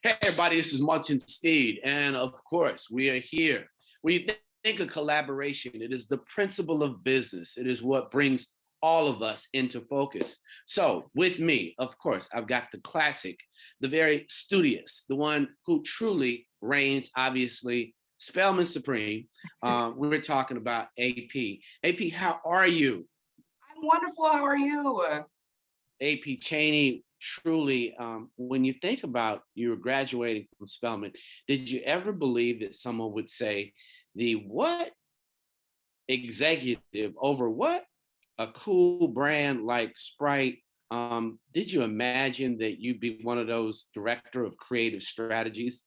Hey, everybody, this is Martin Steed. And of course, we are here. When you think of collaboration, it is the principle of business, it is what brings all of us into focus. So, with me, of course, I've got the classic, the very studious, the one who truly reigns, obviously, Spellman Supreme. We're talking about AP. AP, how are you? I'm wonderful. How are you? AP Chaney, truly, when you think about you were graduating from Spelman, did you ever believe that someone would say the what executive over what a cool brand like Sprite? Did you imagine that you'd be one of those director of creative strategies?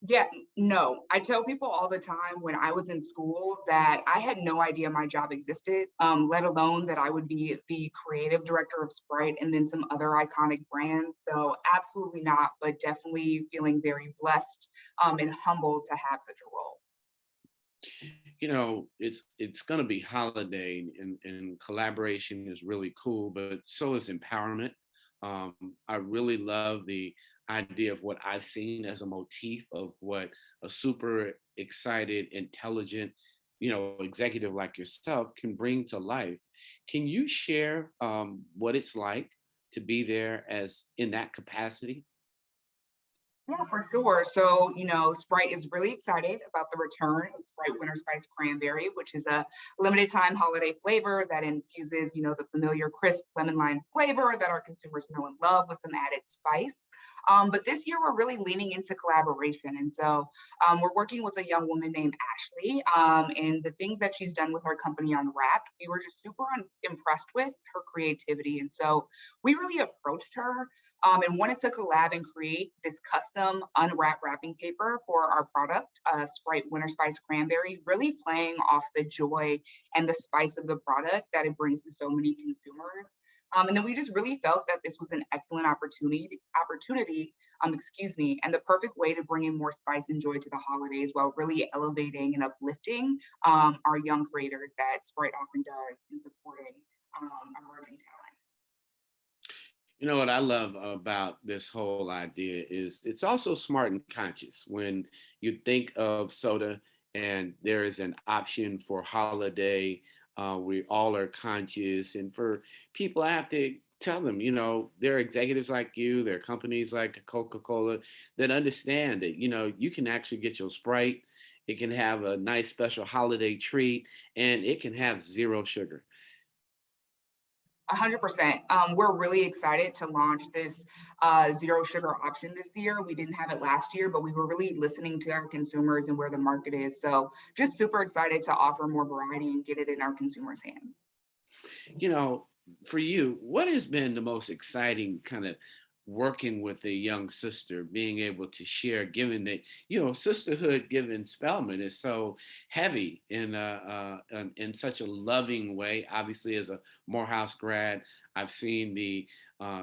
Yeah, no. I tell people all the time when I was in school that I had no idea my job existed, let alone that I would be the creative director of Sprite and then some other iconic brands. So absolutely not, but definitely feeling very blessed and humbled to have such a role. It's going to be holiday, and collaboration is really cool, but so is empowerment. I really love the idea of what I've seen as a motif of what a super excited, intelligent, executive like yourself can bring to life. Can you share what it's like to be there as in that capacity? Yeah, for sure. So, Sprite is really excited about the return of Sprite Winter Spice Cranberry, which is a limited time holiday flavor that infuses, the familiar crisp lemon lime flavor that our consumers know and love with some added spice. But this year, we're really leaning into collaboration. And so we're working with a young woman named Ashley. And the things that she's done with our company Unwrapped, we were just super impressed with her creativity. And so we really approached her and wanted to collab and create this custom unwrapped wrapping paper for our product, Sprite Winter Spice Cranberry, really playing off the joy and the spice of the product that it brings to so many consumers. And then we just really felt that this was an excellent opportunity, and the perfect way to bring in more spice and joy to the holidays while really elevating and uplifting our young creators that Sprite often does in supporting emerging talent. You know what I love about this whole idea is it's also smart and conscious. When you think of soda and there is an option for holiday, we all are conscious. And for people, I have to tell them, there are executives like you, there are companies like Coca-Cola that understand that, you can actually get your Sprite. It can have a nice special holiday treat and it can have zero sugar. 100%. We're really excited to launch this zero sugar option this year. We didn't have it last year, but we were really listening to our consumers and where the market is. So just super excited to offer more variety and get it in our consumers' hands. you know, for you, what has been the most exciting kind of working with a young sister, being able to share, given that, sisterhood given Spelman is so heavy in such a loving way. Obviously, as a Morehouse grad, I've seen the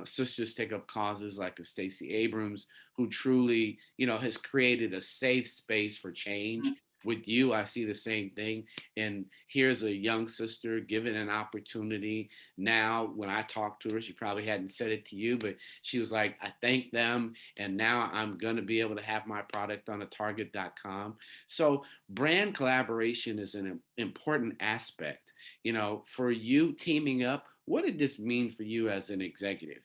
sisters take up causes like a Stacey Abrams, who truly, has created a safe space for change. With you, I see the same thing. And here's a young sister given an opportunity. Now, when I talked to her, she probably hadn't said it to you, but she was like, I thank them. And now I'm going to be able to have my product on a target.com. So, brand collaboration is an important aspect. For you teaming up, what did this mean for you as an executive?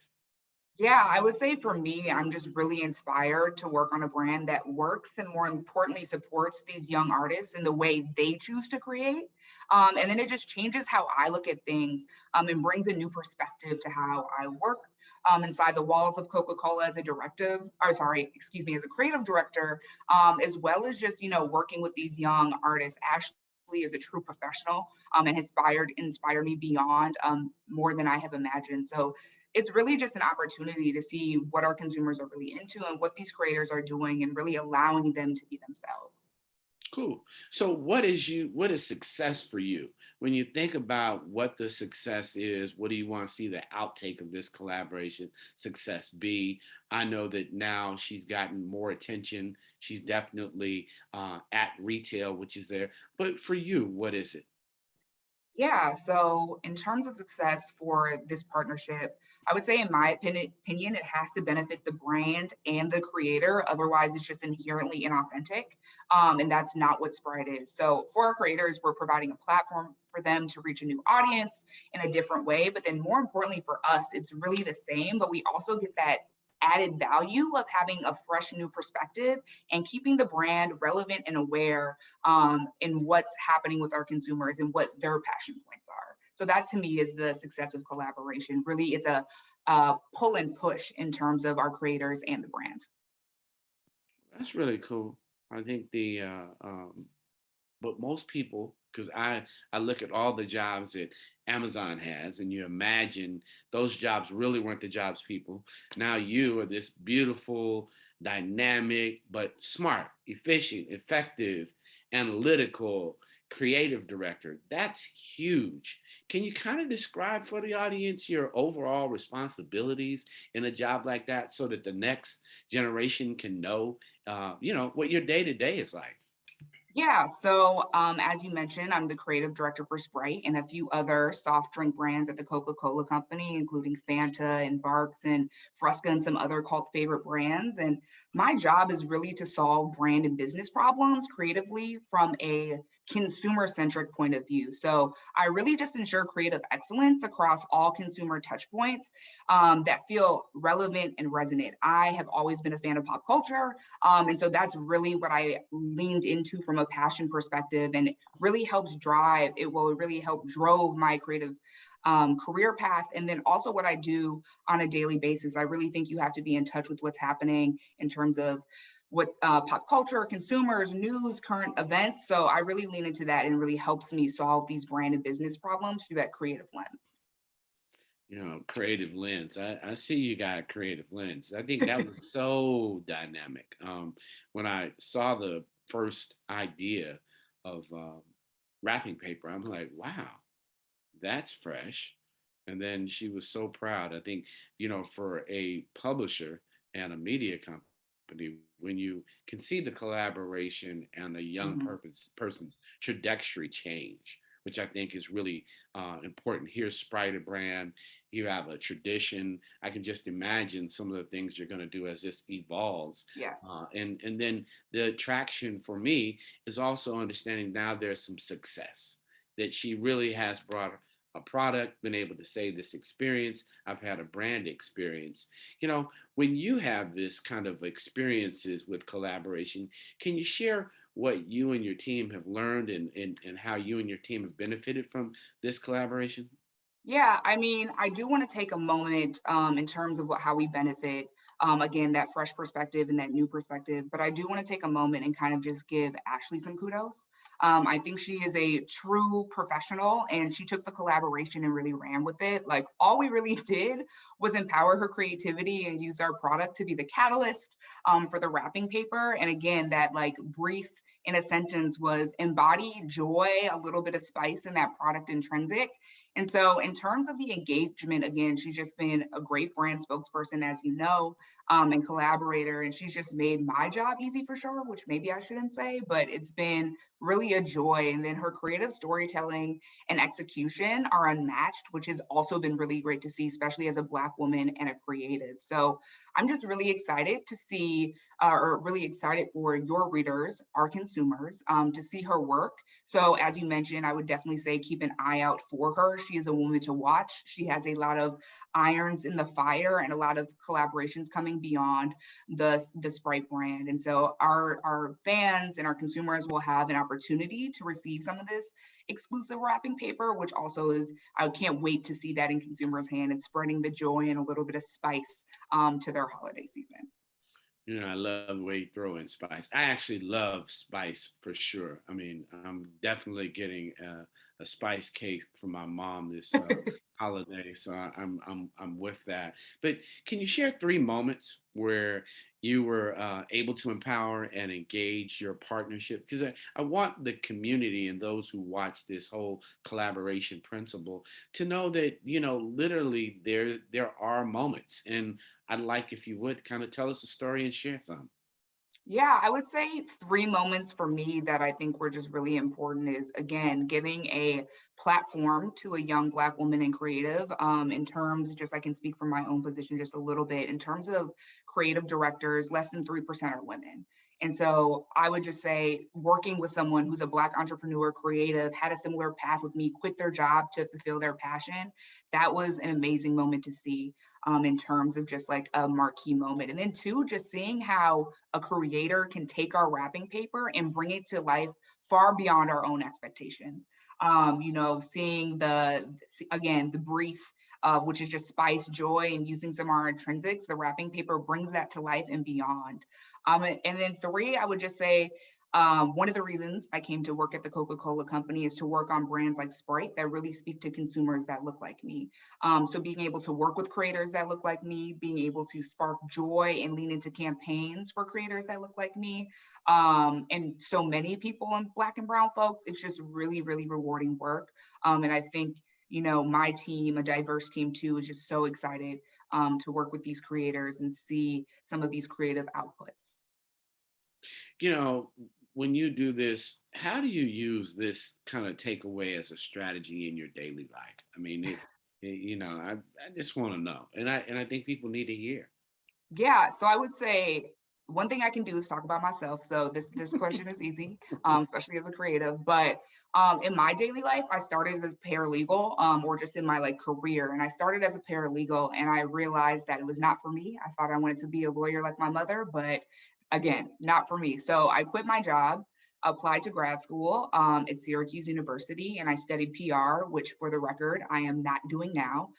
Yeah, I would say for me, I'm just really inspired to work on a brand that works and more importantly supports these young artists in the way they choose to create. And then it just changes how I look at things and brings a new perspective to how I work inside the walls of Coca-Cola as a directive, or sorry, excuse me, as a creative director, as well as just, working with these young artists. Ashley is a true professional and inspired me beyond more than I have imagined. So it's really just an opportunity to see what our consumers are really into and what these creators are doing and really allowing them to be themselves. Cool. So what is success for you? When you think about what the success is, what do you want to see the outtake of this collaboration success be? I know that now she's gotten more attention. She's definitely at retail, which is there. But for you, what is it? Yeah, so in terms of success for this partnership, I would say, in my opinion, it has to benefit the brand and the creator. Otherwise, it's just inherently inauthentic. And that's not what Sprite is. So, for our creators, we're providing a platform for them to reach a new audience in a different way. But then, more importantly, for us, it's really the same, but we also get that added value of having a fresh new perspective and keeping the brand relevant and aware in what's happening with our consumers and what their passion points are. So that to me is the success of collaboration. Really, it's a pull and push in terms of our creators and the brands. That's really cool. I think but most people, because I look at all the jobs that Amazon has, and you imagine those jobs really weren't the jobs people. Now you are this beautiful, dynamic, but smart, efficient, effective, analytical, creative director. That's huge. Can you kind of describe for the audience your overall responsibilities in a job like that, so that the next generation can know, what your day to day is like? Yeah, so as you mentioned, I'm the creative director for Sprite and a few other soft drink brands at the Coca-Cola company, including Fanta and Barks and Fresca and some other cult favorite brands. And my job is really to solve brand and business problems creatively from a consumer-centric point of view. So I really just ensure creative excellence across all consumer touch points that feel relevant and resonant. I have always been a fan of pop culture. And so that's really what I leaned into from a passion perspective, and it really helps drive it will really help drove my creative career path. And then also what I do on a daily basis. I really think you have to be in touch with what's happening in terms of what pop culture, consumers, news, current events. So I really lean into that and really helps me solve these brand and business problems through that creative lens. Creative lens. I see you got a creative lens. I think that was so dynamic. When I saw the first idea of wrapping paper, I'm like, wow, that's fresh. And then she was so proud. I think, for a publisher and a media company, when you can see the collaboration and a young Mhm. person's trajectory change, which I think is really important. Here's Sprite, a brand, you have a tradition. I can just imagine some of the things you're going to do as this evolves. Yes. And then the attraction for me is also understanding now there's some success that she really has brought a product, been able to say this experience. I've had a brand experience. When you have this kind of experiences with collaboration, can you share what you and your team have learned, and how you and your team have benefited from this collaboration? Yeah, I mean, I do want to take a moment in terms of how we benefit. Again, that fresh perspective and that new perspective. But I do want to take a moment and kind of just give Ashley some kudos. I think she is a true professional and she took the collaboration and really ran with it. Like, all we really did was empower her creativity and use our product to be the catalyst for the wrapping paper. And again, that like brief in a sentence was embody joy, a little bit of spice in that product intrinsic. And so, in terms of the engagement, again, she's just been a great brand spokesperson, as you know, and collaborator. And she's just made my job easy for sure, which maybe I shouldn't say, but it's been really a joy. And then her creative storytelling and execution are unmatched, which has also been really great to see, especially as a Black woman and a creative. So, I'm just really excited to see, or really excited for your readers, our consumers, to see her work. So, as you mentioned, I would definitely say keep an eye out for her. She is a woman to watch. She has a lot of irons in the fire and a lot of collaborations coming beyond the Sprite brand. And so our fans and our consumers will have an opportunity to receive some of this exclusive wrapping paper, which also is, I can't wait to see that in consumers' hand and spreading the joy and a little bit of spice to their holiday season. I love the way you throw in spice. I actually love spice for sure. I mean, I'm definitely getting a spice cake from my mom this holiday, so I'm with that. But can you share three moments where you were able to empower and engage your partnership? Because I want the community and those who watch this whole collaboration principle to know that literally there are moments, and I'd like if you would kind of tell us a story and share some. Yeah, I would say 3 moments for me that I think were just really important is, again, giving a platform to a young Black woman in creative, in terms just I can speak from my own position just a little bit. In terms of creative directors, less than 3% are women. And so I would just say working with someone who's a Black entrepreneur, creative, had a similar path with me, quit their job to fulfill their passion, that was an amazing moment to see, in terms of just like a marquee moment. And then 2, just seeing how a creator can take our wrapping paper and bring it to life far beyond our own expectations. Seeing again, the brief, which is just spice, joy, and using some of our intrinsics, the wrapping paper brings that to life and beyond. And then 3, I would just say, one of the reasons I came to work at the Coca-Cola company is to work on brands like Sprite that really speak to consumers that look like me. So being able to work with creators that look like me, being able to spark joy and lean into campaigns for creators that look like me, and so many people and Black and brown folks, it's just really, really rewarding work. And I think, my team, a diverse team too, is just so excited to work with these creators and see some of these creative outputs. You know, when you do this, how do you use this kind of takeaway as a strategy in your daily life? I mean, I just want to know, and I think people need to hear. Yeah, so I would say one thing I can do is talk about myself. So this question is easy, especially as a creative. But in my daily life, I started as a paralegal, or just in my like career, and I started as a paralegal, and I realized that it was not for me. I thought I wanted to be a lawyer like my mother, but again, not for me. So I quit my job, applied to grad school at Syracuse University, and I studied PR, which, for the record, I am not doing now,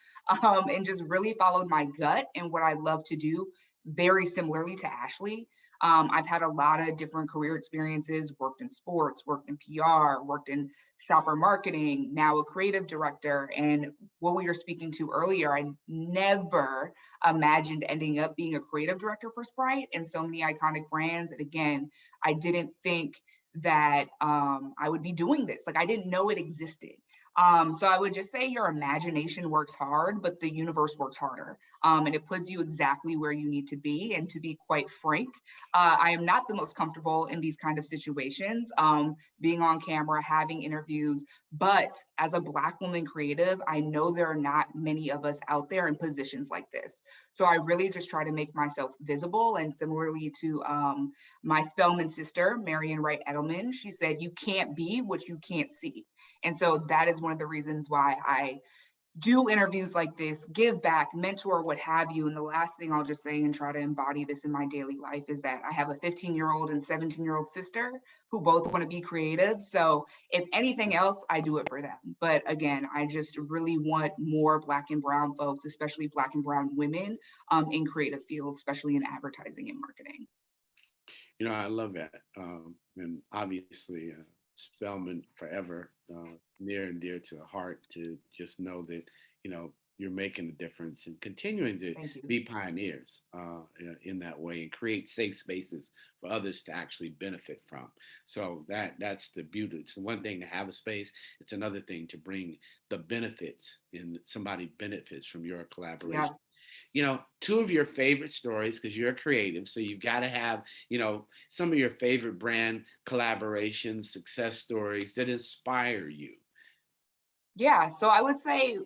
and just really followed my gut and what I love to do very similarly to Ashley. I've had a lot of different career experiences, worked in sports, worked in PR, worked in shopper marketing, now a creative director. And what we were speaking to earlier, I never imagined ending up being a creative director for Sprite and so many iconic brands. And again, I didn't think that I would be doing this. Like I didn't know it existed. So I would just say your imagination works hard, but the universe works harder. And it puts you exactly where you need to be. And to be quite frank, I am not the most comfortable in these kind of situations, being on camera, having interviews. But as a Black woman creative, I know there are not many of us out there in positions like this. So I really just try to make myself visible. And similarly to my Spelman sister, Marion Wright Edelman, she said, "You can't be what you can't see." And so that is one of the reasons why I do interviews like this, give back, mentor, what have you. And the last thing I'll just say and try to embody this in my daily life is that I have a 15-year-old and 17-year-old sister who both want to be creative. So if anything else, I do it for them. But again, I just really want more Black and brown folks, especially Black and brown women, in creative fields, especially in advertising and marketing. I love that. And obviously, Spellman forever, near and dear to the heart to just know that, you're making a difference and continuing to Thank you. be pioneers in that way and create safe spaces for others to actually benefit from. So that's the beauty. It's the one thing to have a space. It's another thing to bring the benefits and somebody benefits from your Yeah. collaboration. Two of your favorite stories, because you're a creative, so you've got to have, some of your favorite brand collaborations, success stories that inspire you. Yeah, so I would say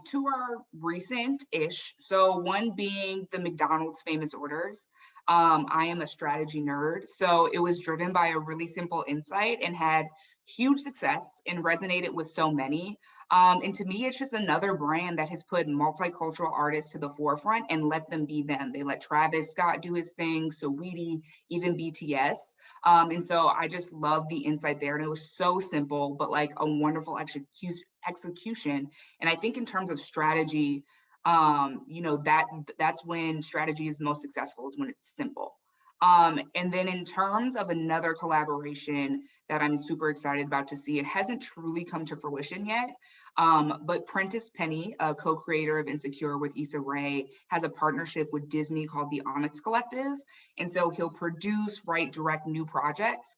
two are recent-ish. So one being the McDonald's famous orders. I am a strategy nerd, so it was driven by a really simple insight and had huge success and resonated with so many. And to me, it's just another brand that has put multicultural artists to the forefront and let them be them. They let Travis Scott do his thing, Saweetie, even BTS. And so I just love the insight there. And it was so simple, but like a wonderful execution. And I think in terms of strategy, that's when strategy is most successful, is when it's simple. And then in terms of another collaboration that I'm super excited about to see, it hasn't truly come to fruition yet. But Prentice Penny, a co-creator of Insecure with Issa Rae, has a partnership with Disney called the Onyx Collective. And so he'll produce, write, direct new projects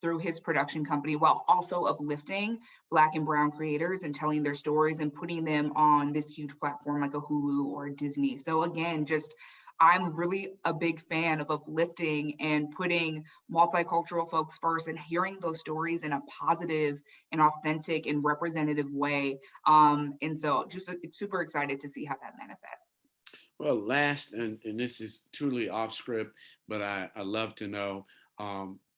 through his production company while also uplifting Black and brown creators and telling their stories and putting them on this huge platform like a Hulu or a Disney. So again, just I'm really a big fan of uplifting and putting multicultural folks first and hearing those stories in a positive and authentic and representative way. And so just super excited to see how that manifests. Well, last, and this is truly off script, but I love to know.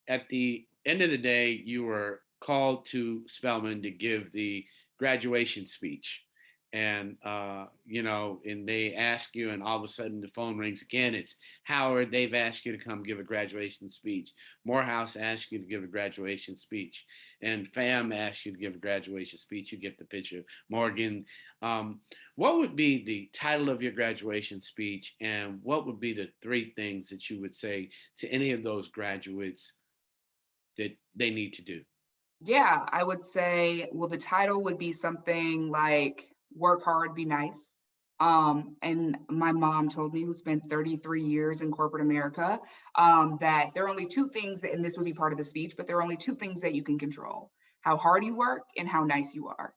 At the end of the day, you were called to Spelman to give the graduation speech. And they ask you, and all of a sudden the phone rings again. It's Howard. They've asked you to come give a graduation speech. Morehouse asked you to give a graduation speech. And FAM asked you to give a graduation speech. You get the picture. Morgan. Um, what would be the title of your graduation speech, and what would be the three things that you would say to any of those graduates that they need to do? Yeah, I would say, well, the title would be something like Work Hard, Be Nice. And my mom told me, who spent 33 years in corporate America, that there are only two things, and this would be part of the speech, but there are only two things that you can control: how hard you work and how nice you are.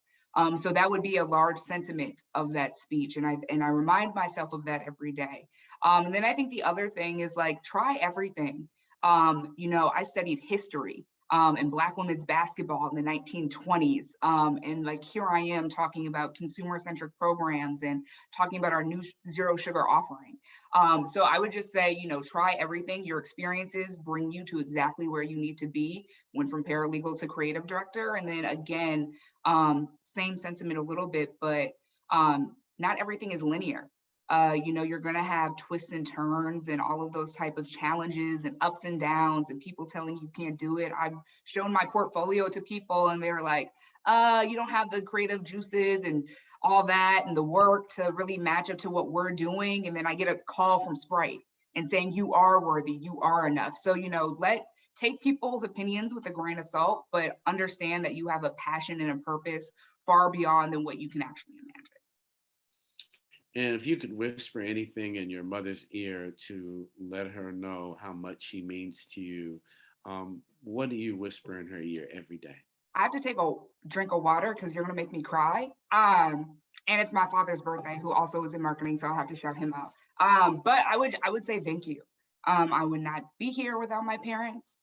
So that would be a large sentiment of that speech. And I remind myself of that every day. And then I think the other thing is like, try everything. I studied history and Black women's basketball in the 1920s. And like here I am talking about consumer-centric programs and talking about our new zero sugar offering. So I would just say, try everything. Your experiences bring you to exactly where you need to be. Went from paralegal to creative director. And then again, same sentiment a little bit, but not everything is linear. You're going to have twists and turns and all of those type of challenges and ups and downs and people telling you can't do it. I've shown my portfolio to people and they're like, you don't have the creative juices and all that and the work to really match up to what we're doing. And then I get a call from Sprite and saying, you are worthy, you are enough. So, take people's opinions with a grain of salt, but understand that you have a passion and a purpose far beyond than what you can actually imagine. And if you could whisper anything in your mother's ear to let her know how much she means to you, what do you whisper in her ear every day? I have to take a drink of water because you're gonna make me cry. And it's my father's birthday, who also is in marketing, so I'll have to shout him out. But I would say thank you. I would not be here without my parents.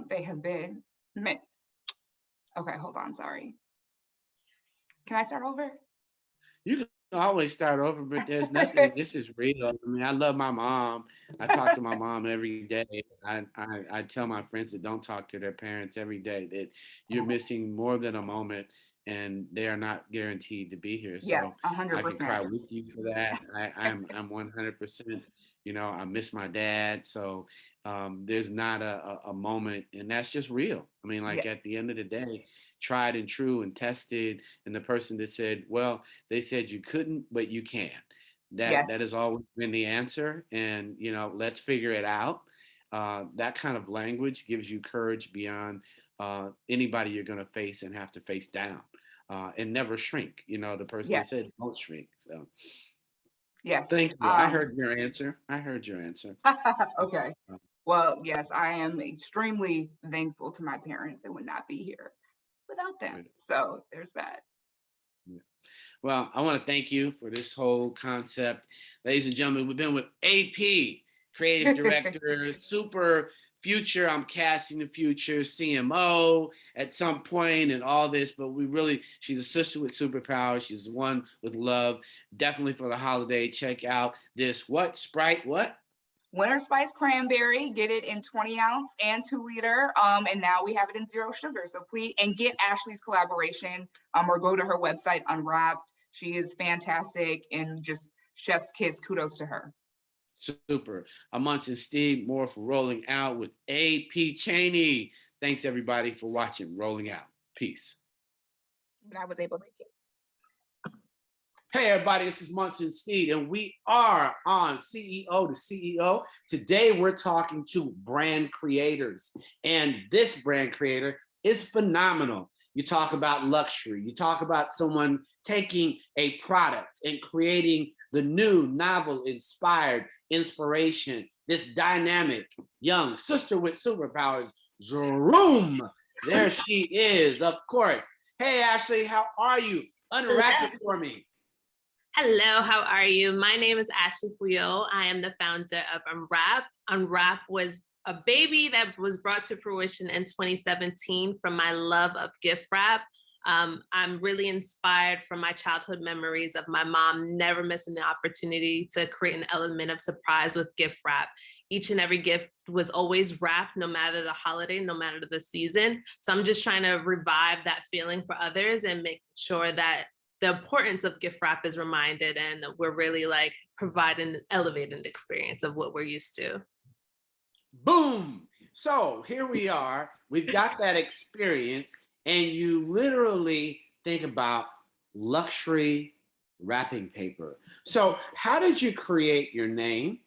They have been. Okay, hold on. Sorry. Can I start over? You can always start over, but there's nothing. This is real. I mean, I love my mom. I talk to my mom every day. I tell my friends that don't talk to their parents every day that you're missing more than a moment, and they are not guaranteed to be here. Yes, So I can 100%. cry with you for that. I'm 100%. I miss my dad. So there's not a moment, and that's just real. I mean, Yeah. like at the end of the day, tried and true and tested, and the person that said, well, they said you couldn't, but you can. That Yes. that has always been the answer, and let's figure it out. That kind of language gives you courage beyond anybody you're going to face and have to face down, and never shrink. The person that Yes. said don't shrink. So Yes. thank you. I heard your answer. I heard your answer. Okay. Uh, Well, yes, I am extremely thankful to my parents and would not be here without them. right. So there's that. Yeah. Well, I want to thank you for this whole concept. Ladies and gentlemen, we've been with AP, creative director, super future. I'm casting the future, CMO at some point and all this, but she's a sister with superpowers. She's the one with love. Definitely for the holiday, check out this, what, Sprite, what? Winter Spice Cranberry, get it in 20 ounce and 2 liter. And now we have it in zero sugar. So please, and get Ashley's collaboration, or go to her website, Unwrapped. She is fantastic and just chef's kiss. Kudos to her. Super. I'm Munson Steve, more for Rolling Out with AP Chaney. Thanks everybody for watching Rolling Out. Peace. And I was able to make it. Hey everybody, this is Munson Steve, and we are on CEO to CEO. Today we're talking to brand creators, and this brand creator is phenomenal. You talk about luxury, you talk about someone taking a product and creating the new novel inspired inspiration, this dynamic young sister with superpowers, Zoom. There she is, of course. Hey Ashley, how are you? Unwrap it for me. Hello, how are you? My name is Ashley Fouyolle. I am the founder of Unwrap. Unwrap was a baby that was brought to fruition in 2017 from my love of gift wrap. I'm really inspired from my childhood memories of my mom never missing the opportunity to create an element of surprise with gift wrap. Each and every gift was always wrapped, no matter the holiday, no matter the season. So I'm just trying to revive that feeling for others and make sure that the importance of gift wrap is reminded and we're really like providing an elevated experience of what we're used to. Boom. So here we are. We've got that experience, and you literally think about luxury wrapping paper. So, how did you create your name?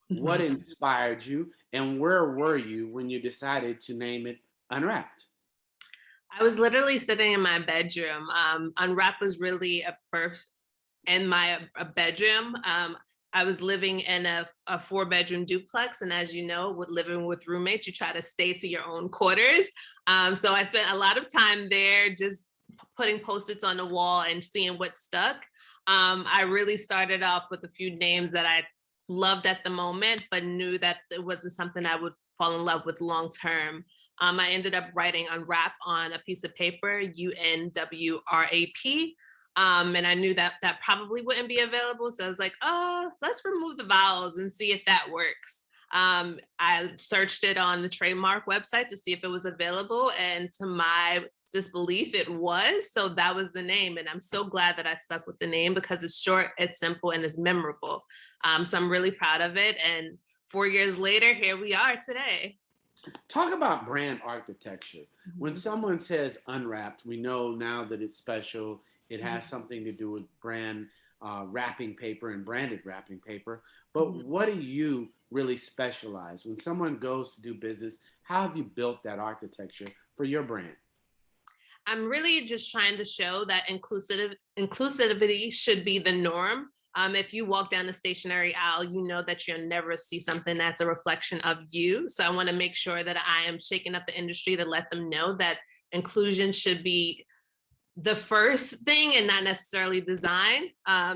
What Mhm. inspired you? And where were you when you decided to name it Unwrapped? I was literally sitting in my bedroom. Unwrap was really a birth in my a bedroom. I was living in a four-bedroom duplex, and as you know, with living with roommates, you try to stay to your own quarters. So I spent a lot of time there, just putting post-its on the wall and seeing what stuck. I really started off with a few names that I loved at the moment, but knew that it wasn't something I would fall in love with long term. I ended up writing Unwrap on a piece of paper, UNWRAP. And I knew that that probably wouldn't be available. So I was like, oh, let's remove the vowels and see if that works. I searched it on the trademark website to see if it was available. And to my disbelief, it was. So that was the name. And I'm so glad that I stuck with the name because it's short, it's simple, and it's memorable. So I'm really proud of it. And 4 years later, here we are today. Talk about brand architecture. When Mhm. someone says Unwrapped, we know now that it's special. It has Mhm. something to do with brand wrapping paper and branded wrapping paper. But Mhm. what do you really specialize? When someone goes to do business, how have you built that architecture for your brand? I'm really just trying to show that inclusivity should be the norm. If you walk down the stationery aisle, you know that you'll never see something that's a reflection of you. So I want to make sure that I am shaking up the industry to let them know that inclusion should be the first thing and not necessarily design.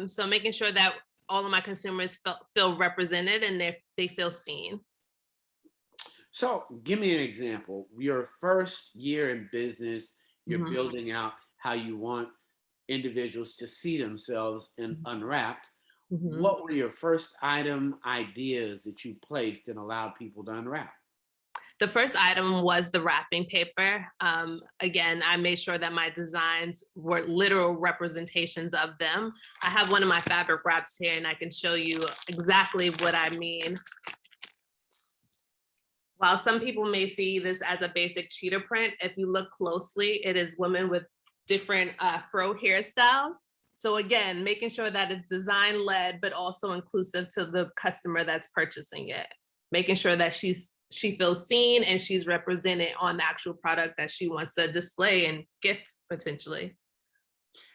So making sure that all of my consumers feel represented and they feel seen. So, give me an example. Your first year in business, you're Mhm. building out how you want individuals to see themselves in Unwrapped. Mhm. What were your first item ideas that you placed and allowed people to unwrap? The first item was the wrapping paper. Again, I made sure that my designs were literal representations of them. I have one of my fabric wraps here and I can show you exactly what I mean. While some people may see this as a basic cheetah print, if you look closely, it is women with different fro hairstyles. So again, making sure that it's design led, but also inclusive to the customer that's purchasing it. Making sure that she feels seen and she's represented on the actual product that she wants to display and gift potentially.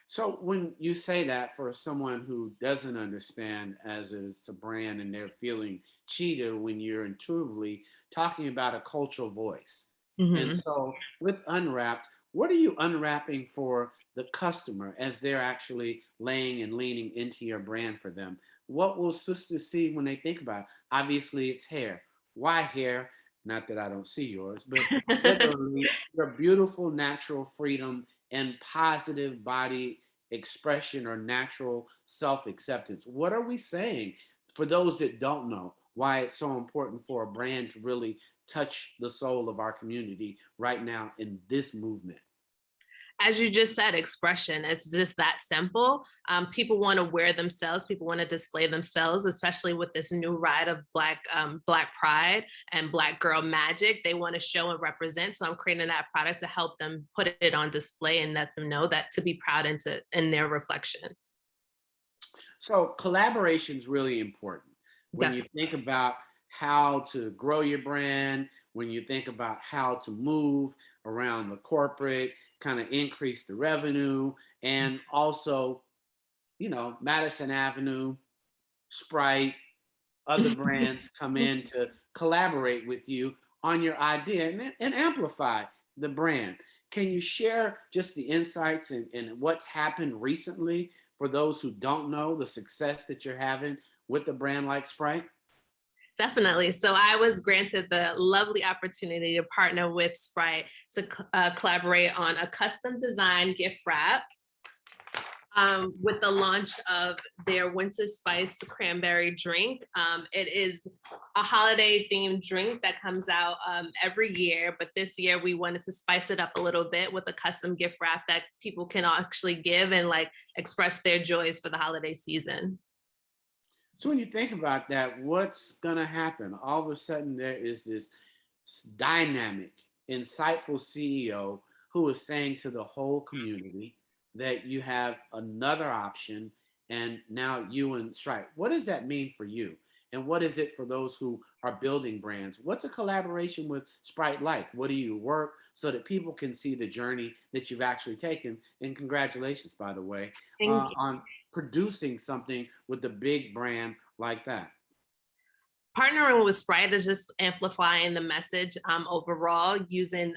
So when you say that for someone who doesn't understand as it's a brand and they're feeling cheated when you're intuitively talking about a cultural voice. And Mhm. so with Unwrapped, what are you unwrapping for the customer as they're actually laying and leaning into your brand for them? What will sisters see when they think about it? Obviously, it's hair. Why hair? Not that I don't see yours, but literally your beautiful natural freedom and positive body expression or natural self acceptance. What are we saying for those that don't know why it's so important for a brand to really touch the soul of our community right now in this movement? As you just said, expression. It's just that simple. People want to wear themselves. People want to display themselves, especially with this new ride of Black Pride and Black Girl Magic. They want to show and represent. So I'm creating that product to help them put it on display and let them know that to be proud into in their reflection. So collaboration is really important when you Definitely. think about how to grow your brand, when you think about how to move around the corporate, kind of increase the revenue, and also, Madison Avenue, Sprite, other brands come in to collaborate with you on your idea and amplify the brand. Can you share just the insights and what's happened recently for those who don't know the success that you're having with a brand like Sprite? Definitely. So I was granted the lovely opportunity to partner with Sprite to collaborate on a custom design gift wrap with the launch of their winter spice cranberry drink. It is a holiday themed drink that comes out every year, but this year we wanted to spice it up a little bit with a custom gift wrap that people can actually give and like express their joys for the holiday season. So when you think about that, what's going to happen? All of a sudden, there is this dynamic, insightful CEO who is saying to the whole community that you have another option, and now you and Stripe. What does that mean for you? And what is it for those who are building brands? What's a collaboration with Sprite like? What do you work so that people can see the journey that you've actually taken? And congratulations, by the way, Thank you. on producing something with a big brand like that. Partnering with Sprite is just amplifying the message overall, using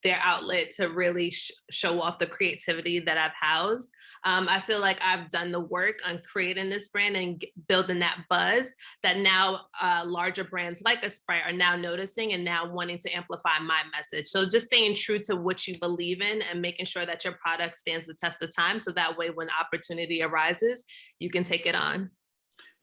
their outlet to really show off the creativity that I've housed. I feel like I've done the work on creating this brand and building that buzz that now larger brands like a Sprite are now noticing and now wanting to amplify my message. So just staying true to what you believe in and making sure that your product stands the test of time. So that way, when opportunity arises, you can take it on.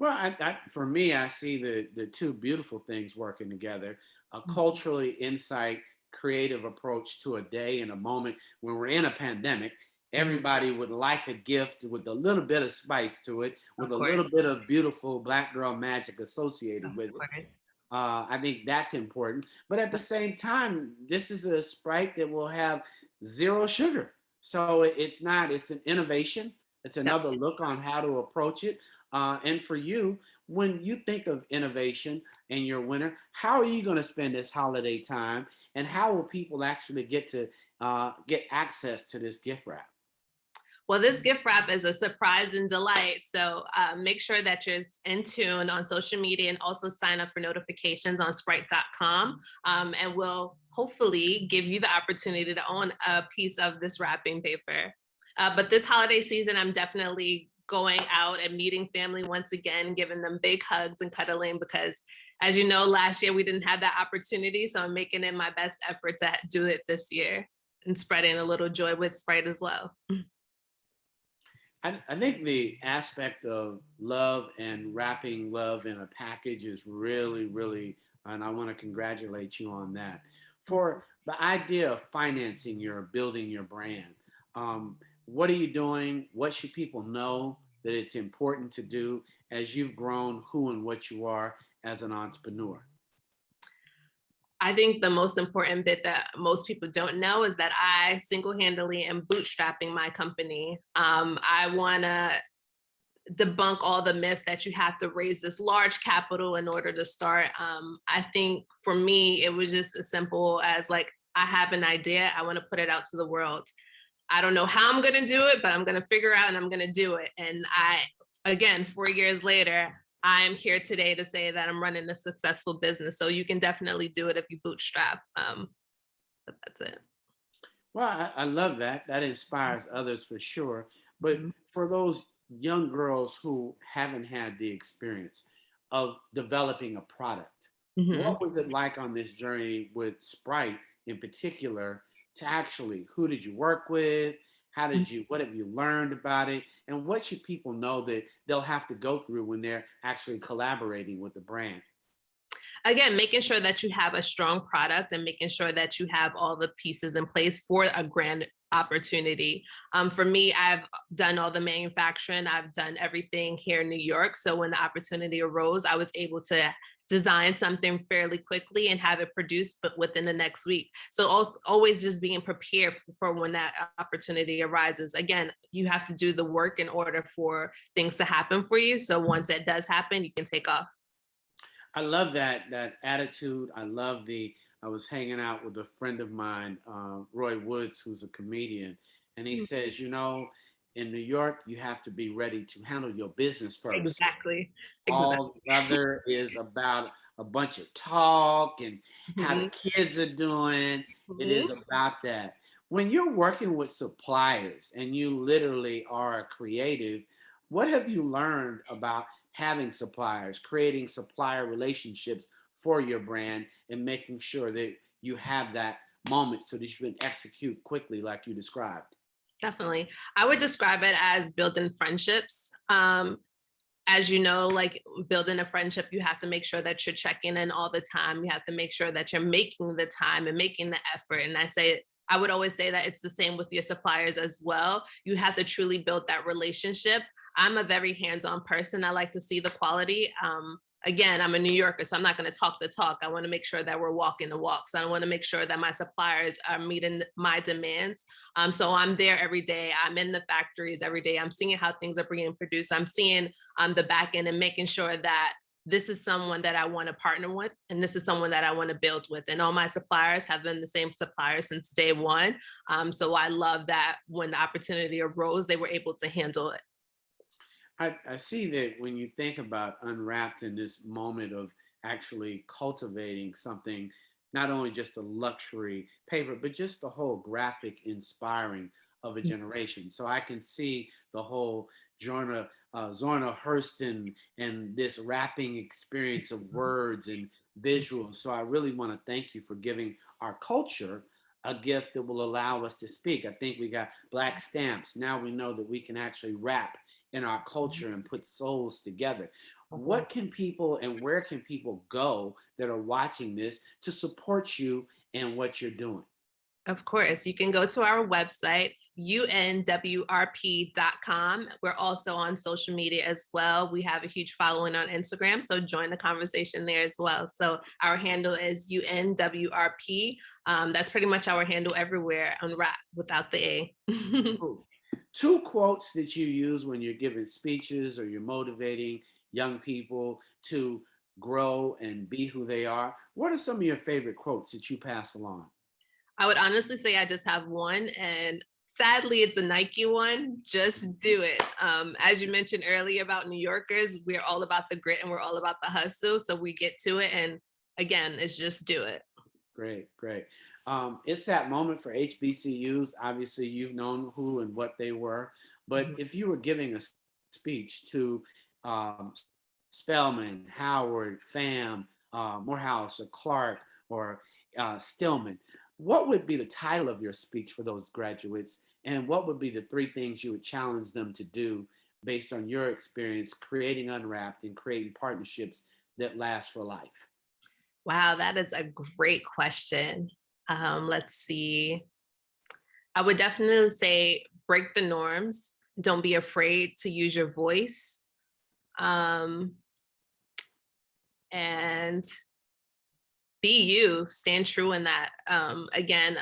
Well, for me, I see the two beautiful things working together: a culturally insight, creative approach to a day and a moment when we're in a pandemic. Everybody would like a gift with a little bit of spice to it, with Of a course. little bit of beautiful Black girl magic associated Of with it. course. I think that's important. But at the same time, this is a Sprite that will have zero sugar. So it's not, it's an innovation. It's another look on how to approach it. And for you, when you think of innovation and your winner, how are you going to spend this holiday time? And how will people actually get to get access to this gift wrap? Well, this gift wrap is a surprise and delight. So make sure that you're in tune on social media and also sign up for notifications on Sprite.com. And we'll hopefully give you the opportunity to own a piece of this wrapping paper. But this holiday season, I'm definitely going out and meeting family once again, giving them big hugs and cuddling because, as you know, last year we didn't have that opportunity. So I'm making it my best effort to do it this year and spreading a little joy with Sprite as well. I think the aspect of love and wrapping love in a package is really, really, and I want to congratulate you on that. For the idea of financing your building your brand, what are you doing? What should people know that it's important to do as you've grown who and what you are as an entrepreneur? I think the most important bit that most people don't know is that I single-handedly am bootstrapping my company. I want to debunk all the myths that you have to raise this large capital in order to start. I think for me, it was just as simple as like, I have an idea, I want to put it out to the world. I don't know how I'm going to do it, but I'm going to figure out and I'm going to do it. And again, 4 years later, I'm here today to say that I'm running a successful business. So you can definitely do it if you bootstrap. But that's it. Well, I love that. That inspires others for sure. But for those young girls who haven't had the experience of developing a product, what was it like on this journey with Sprite in particular to actually, who did you work with? What have you learned about it? And what should people know that they'll have to go through when they're actually collaborating with the brand? Again, making sure that you have a strong product and making sure that you have all the pieces in place for a grand opportunity. For me, I've done all the manufacturing. I've done everything here in New York. So when the opportunity arose, I was able to design something fairly quickly and have it produced but within the next week. So also always just being prepared for when that opportunity arises. Again, you have to do the work in order for things to happen for you. So once it does happen, you can take off. I love that attitude. I was hanging out with a friend of mine, Roy Woods, who's a comedian, and he says, in New York, you have to be ready to handle your business first. Exactly. All the other is about a bunch of talk and how the kids are doing. It is about that. When you're working with suppliers and you literally are a creative, what have you learned about having suppliers, creating supplier relationships for your brand, and making sure that you have that moment so that you can execute quickly, like you described? Definitely. I would describe it as building friendships. As you know, like building a friendship, you have to make sure that you're checking in all the time. You have to make sure that you're making the time and making the effort. And I would always say that it's the same with your suppliers as well. You have to truly build that relationship. I'm a very hands-on person. I like to see the quality. Again, I'm a New Yorker, so I'm not going to talk the talk. I want to make sure that we're walking the walk. So I want to make sure that my suppliers are meeting my demands. So I'm there every day. I'm in the factories every day. I'm seeing how things are being produced. I'm seeing the back end and making sure that this is someone that I want to partner with, and this is someone that I want to build with. And all my suppliers have been the same suppliers since day one. So I love that when the opportunity arose, they were able to handle it. I see that when you think about Unwrapped in this moment of actually cultivating something, not only just a luxury paper, but just the whole graphic inspiring of a generation. So I can see the whole Zorna Hurston and this wrapping experience of words and visuals. So I really want to thank you for giving our culture a gift that will allow us to speak. I think we got black stamps. Now we know that we can actually rap in our culture and put souls together. What can people and where can people go that are watching this to support you and what you're doing? Of course, you can go to our website, unwrp.com. We're also on social media as well. We have a huge following on Instagram, so join the conversation there as well. So our handle is UNWRP. That's pretty much our handle everywhere on rap without the A. Cool. Two quotes that you use when you're giving speeches or you're motivating young people to grow and be who they are. What are some of your favorite quotes that you pass along? I would honestly say I just have one, and sadly, it's a Nike one. Just do it. As you mentioned earlier about New Yorkers, we're all about the grit and we're all about the hustle. So we get to it. And again, it's just do it. Great, great. It's that moment for HBCUs. Obviously, you've known who and what they were. But Mhm. if you were giving a speech to um, Spelman, Howard, Pham, Morehouse, or Clark, or Stillman, what would be the title of your speech for those graduates? And what would be the three things you would challenge them to do based on your experience creating Unwrapped and creating partnerships that last for life? Wow, that is a great question. Let's see. I would definitely say break the norms. Don't be afraid to use your voice. Um, and be you, stand true in that. Again,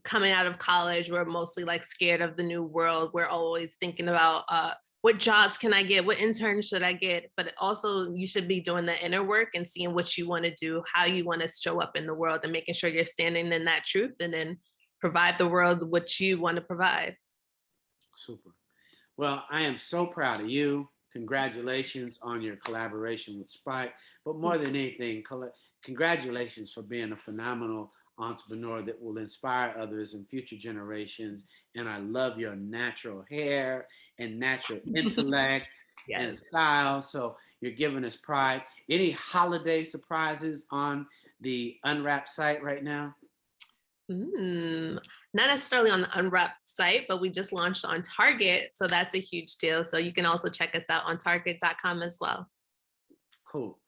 coming out of college, we're mostly like scared of the new world. We're always thinking about what jobs can I get? What interns should I get? But also, you should be doing the inner work and seeing what you want to do, how you want to show up in the world, and making sure you're standing in that truth and then provide the world what you want to provide. Super. Well, I am so proud of you. Congratulations on your collaboration with Sprite. But more than anything, congratulations for being a phenomenal entrepreneur that will inspire others in future generations. And I love your natural hair and natural intellect and Yes. style. So you're giving us pride. Any holiday surprises on the Unwrapped site right now? Mm, not necessarily on the Unwrapped site, but we just launched on Target. So that's a huge deal. So you can also check us out on target.com as well. Cool.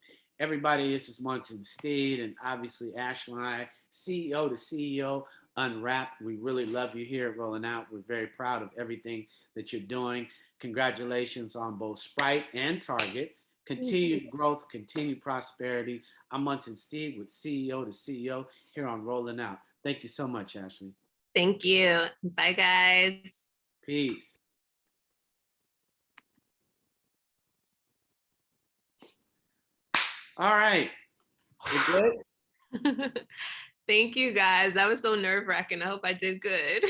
Everybody, this is Munson Steed and obviously Ashley and I, CEO to CEO, Unwrapped. We really love you here at Rolling Out. We're very proud of everything that you're doing. Congratulations on both Sprite and Target. Continued growth, continued prosperity. I'm Munson Steed with CEO to CEO here on Rolling Out. Thank you so much, Ashley. Thank you. Bye, guys. Peace. All right. We're good? Thank you, guys. That was so nerve-wracking. I hope I did good.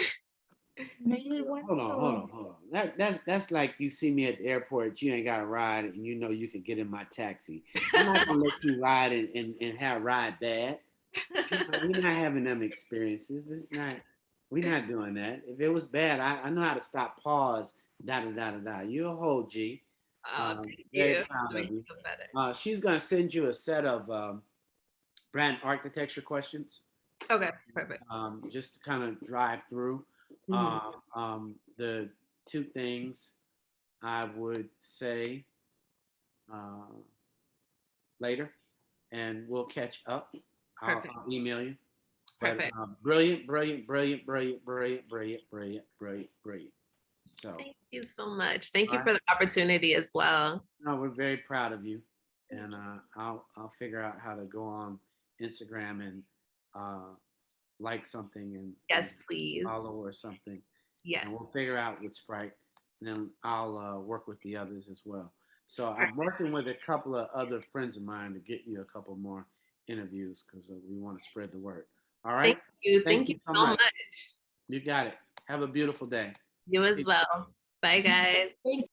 Made it Hold on. That's like you see me at the airport, you ain't got a ride, and you know you can get in my taxi. I'm not gonna let you ride and have ride that. We're not having them experiences. It's not. We're not doing that. If it was bad, I know how to stop, pause, da da da da da. You're a whole G. Oh, thank Very you. proud of Makes me you. feel better. She's gonna send you a set of brand architecture questions, Okay, perfect. just to kind of drive through. Mhm. The two things I would say uh, later, and we'll catch up. Perfect. I'll email you. But Perfect. brilliant, brilliant, brilliant, brilliant, brilliant, brilliant, brilliant, brilliant, brilliant. So, Thank you so much. Thank all you right. for the opportunity as well. No, we're very proud of you, and I'll figure out how to go on Instagram and uh, like something and Yes, please. follow or something, Yes. and we'll figure out with Sprite, and then I'll work with the others as well. So I'm working with a couple of other friends of mine to get you a couple more interviews because we want to spread the word. All Thank right. you. Thank Thank you you so so much. much. You got it. Have a beautiful day. You as well. Bye, guys. Thank